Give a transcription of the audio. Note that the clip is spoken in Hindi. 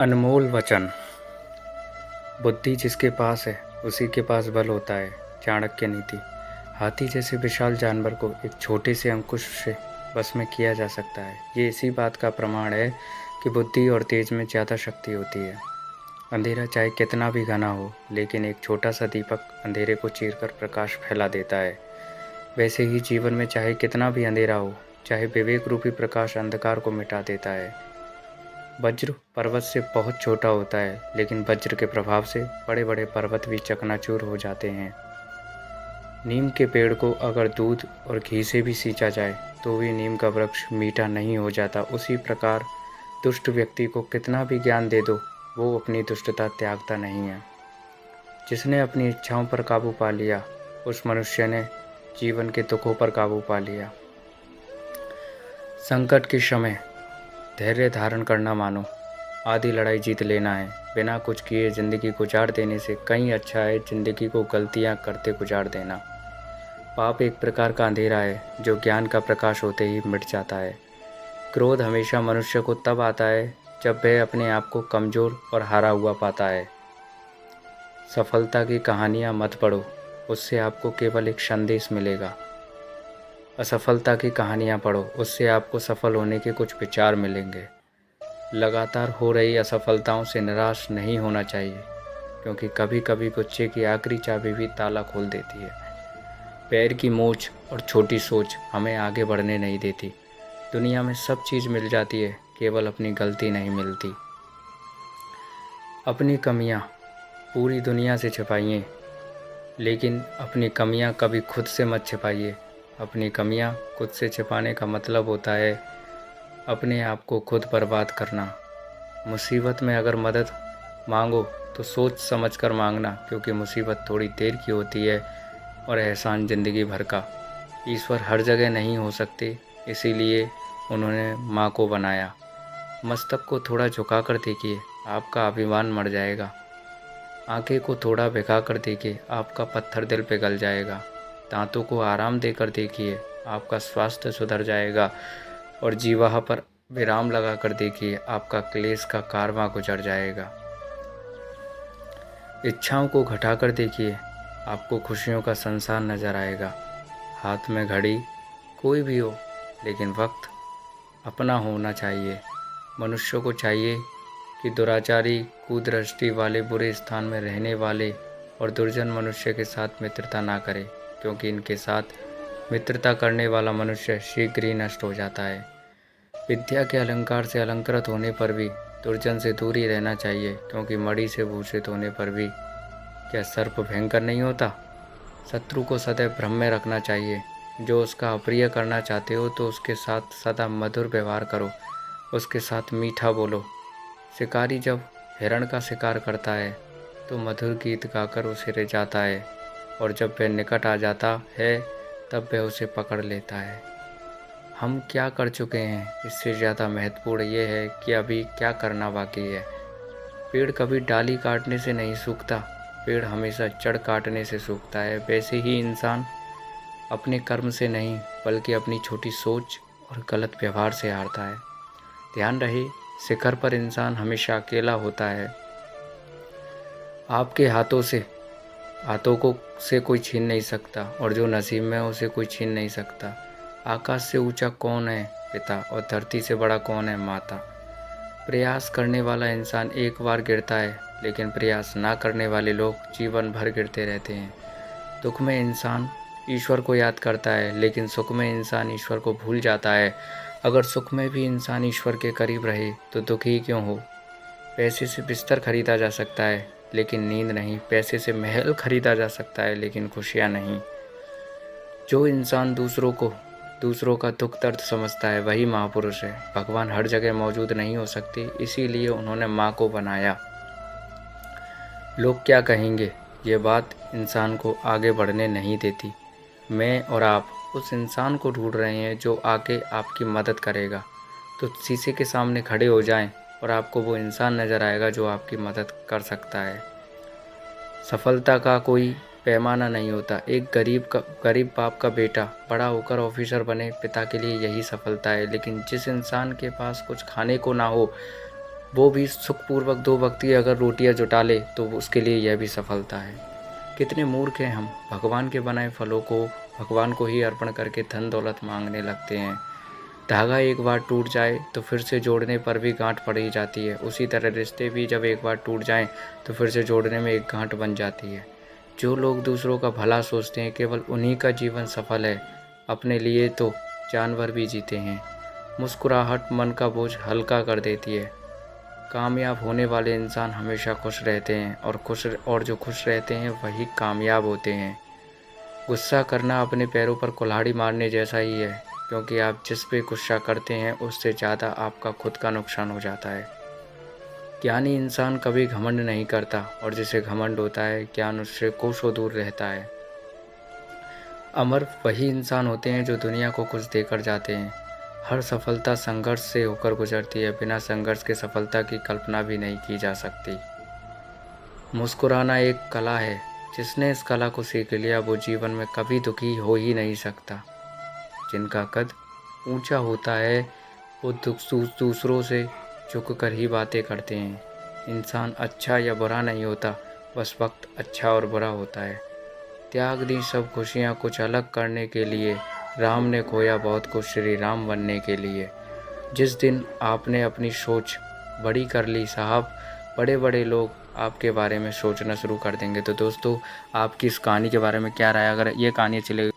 अनमोल वचन। बुद्धि जिसके पास है उसी के पास बल होता है। चाणक्य नीति। हाथी जैसे विशाल जानवर को एक छोटे से अंकुश से बस में किया जा सकता है। ये इसी बात का प्रमाण है कि बुद्धि और तेज में ज़्यादा शक्ति होती है। अंधेरा चाहे कितना भी घना हो, लेकिन एक छोटा सा दीपक अंधेरे को चीरकर प्रकाश फैला देता है। वैसे ही जीवन में चाहे कितना भी अंधेरा हो, चाहे विवेक रूपी प्रकाश अंधकार को मिटा देता है। वज्र पर्वत से बहुत छोटा होता है, लेकिन वज्र के प्रभाव से बड़े बड़े पर्वत भी चकनाचूर हो जाते हैं। नीम के पेड़ को अगर दूध और घी से भी सींचा जाए तो भी नीम का वृक्ष मीठा नहीं हो जाता। उसी प्रकार दुष्ट व्यक्ति को कितना भी ज्ञान दे दो, वो अपनी दुष्टता त्यागता नहीं है। जिसने अपनी इच्छाओं पर काबू पा लिया, उस मनुष्य ने जीवन के दुखों पर काबू पा लिया। संकट के समय धैर्य धारण करना मानो आधी लड़ाई जीत लेना है। बिना कुछ किए ज़िंदगी गुजार देने से कहीं अच्छा है ज़िंदगी को गलतियां करते गुजार देना। पाप एक प्रकार का अंधेरा है जो ज्ञान का प्रकाश होते ही मिट जाता है। क्रोध हमेशा मनुष्य को तब आता है जब वह अपने आप को कमज़ोर और हारा हुआ पाता है। सफलता की कहानियाँ मत पढ़ो, उससे आपको केवल एक संदेश मिलेगा। असफलता की कहानियाँ पढ़ो, उससे आपको सफल होने के कुछ विचार मिलेंगे। लगातार हो रही असफलताओं से निराश नहीं होना चाहिए, क्योंकि कभी कभी गुच्छे की आखिरी चाबी भी ताला खोल देती है। पैर की मोच और छोटी सोच हमें आगे बढ़ने नहीं देती। दुनिया में सब चीज़ मिल जाती है, केवल अपनी गलती नहीं मिलती। अपनी कमियां पूरी दुनिया से छिपाइए, लेकिन अपनी कमियां कभी खुद से मत छिपाइए। अपनी कमियां खुद से छिपाने का मतलब होता है अपने आप को खुद बर्बाद करना। मुसीबत में अगर मदद मांगो तो सोच समझ कर मांगना, क्योंकि मुसीबत थोड़ी देर की होती है और एहसान ज़िंदगी भर का। ईश्वर हर जगह नहीं हो सकते, इसीलिए उन्होंने माँ को बनाया। मस्तक को थोड़ा झुका कर देखिए, आपका अभिमान मर जाएगा। आंखें को थोड़ा भिगा कर देखिए, आपका पत्थर दिल पिघल जाएगा। दांतों को आराम देकर देखिए, आपका स्वास्थ्य सुधर जाएगा। और जीवाहा पर विराम लगा कर देखिए, आपका क्लेश का कारवां गुजर जाएगा। इच्छाओं को घटाकर देखिए, आपको खुशियों का संसार नजर आएगा। हाथ में घड़ी कोई भी हो, लेकिन वक्त अपना होना चाहिए। मनुष्य को चाहिए कि दुराचारी, कुदृष्टि वाले, बुरे स्थान में रहने वाले और दुर्जन मनुष्य के साथ मित्रता ना करे, क्योंकि इनके साथ मित्रता करने वाला मनुष्य शीघ्र ही नष्ट हो जाता है। विद्या के अलंकार से अलंकृत होने पर भी दुर्जन से दूर ही रहना चाहिए, क्योंकि मणि से भूषित होने पर भी क्या सर्प भयंकर नहीं होता। शत्रु को सदैव भ्रम में रखना चाहिए। जो उसका अप्रिय करना चाहते हो तो उसके साथ सदा मधुर व्यवहार करो, उसके साथ मीठा बोलो। शिकारी जब हिरण का शिकार करता है तो मधुर गीत गाकर उसे रिझाता है, और जब वह निकट आ जाता है तब वह उसे पकड़ लेता है। हम क्या कर चुके हैं, इससे ज़्यादा महत्वपूर्ण ये है कि अभी क्या करना बाकी है। पेड़ कभी डाली काटने से नहीं सूखता, पेड़ हमेशा जड़ काटने से सूखता है। वैसे ही इंसान अपने कर्म से नहीं, बल्कि अपनी छोटी सोच और गलत व्यवहार से हारता है। ध्यान रहे, शिखर पर इंसान हमेशा अकेला होता है। आपके हाथों को से कोई छीन नहीं सकता, और जो नसीब में है उसे कोई छीन नहीं सकता। आकाश से ऊंचा कौन है पिता, और धरती से बड़ा कौन है माता। प्रयास करने वाला इंसान एक बार गिरता है, लेकिन प्रयास ना करने वाले लोग जीवन भर गिरते रहते हैं। दुख में इंसान ईश्वर को याद करता है, लेकिन सुख में इंसान ईश्वर को भूल जाता है। अगर सुख में भी इंसान ईश्वर के करीब रहे तो दुखी क्यों हो। पैसे से बिस्तर खरीदा जा सकता है, लेकिन नींद नहीं। पैसे से महल खरीदा जा सकता है, लेकिन खुशियाँ नहीं। जो इंसान दूसरों का दुख दर्द समझता है, वही महापुरुष है। भगवान हर जगह मौजूद नहीं हो सकते, इसीलिए उन्होंने माँ को बनाया। लोग क्या कहेंगे, ये बात इंसान को आगे बढ़ने नहीं देती। मैं और आप उस इंसान को ढूंढ रहे हैं जो आके आपकी मदद करेगा। तो शीशे के सामने खड़े हो जाएं और आपको वो इंसान नज़र आएगा जो आपकी मदद कर सकता है। सफलता का कोई पैमाना नहीं होता। एक गरीब बाप का बेटा बड़ा होकर ऑफिसर बने, पिता के लिए यही सफलता है। लेकिन जिस इंसान के पास कुछ खाने को ना हो, वो भी सुखपूर्वक 2 वक्त की अगर रोटियां जुटा ले तो उसके लिए यह भी सफलता है। कितने मूर्ख हैं हम, भगवान के बनाए फलों को भगवान को ही अर्पण करके धन दौलत मांगने लगते हैं। धागा एक बार टूट जाए तो फिर से जोड़ने पर भी गांठ पड़ ही जाती है। उसी तरह रिश्ते भी जब एक बार टूट जाएं तो फिर से जोड़ने में एक गांठ बन जाती है। जो लोग दूसरों का भला सोचते हैं केवल उन्हीं का जीवन सफल है। अपने लिए तो जानवर भी जीते हैं। मुस्कुराहट मन का बोझ हल्का कर देती है। कामयाब होने वाले इंसान हमेशा खुश रहते हैं और जो खुश रहते हैं वही कामयाब होते हैं। गुस्सा करना अपने पैरों पर कुल्हाड़ी मारने जैसा ही है, क्योंकि आप जिस पे गुस्सा करते हैं उससे ज़्यादा आपका खुद का नुकसान हो जाता है। ज्ञानी इंसान कभी घमंड नहीं करता और जिसे घमंड होता है ज्ञान उससे कोसों दूर रहता है। अमर वही इंसान होते हैं जो दुनिया को कुछ देकर जाते हैं। हर सफलता संघर्ष से होकर गुजरती है, बिना संघर्ष के सफलता की कल्पना भी नहीं की जा सकती। मुस्कुराना एक कला है, जिसने इस कला को सीख लिया वो जीवन में कभी दुखी हो ही नहीं सकता। जिनका कद ऊंचा होता है वो दूसरों से झुक कर ही बातें करते हैं। इंसान अच्छा या बुरा नहीं होता, बस वक्त अच्छा और बुरा होता है। त्याग दी सब खुशियाँ कुछ अलग करने के लिए, राम ने खोया बहुत कुछ श्री राम बनने के लिए। जिस दिन आपने अपनी सोच बड़ी कर ली साहब, बड़े बड़े लोग आपके बारे में सोचना शुरू कर देंगे। तो दोस्तों, आपकी इस कहानी के बारे में क्या राय है? अगर ये कहानी अच्छी लगी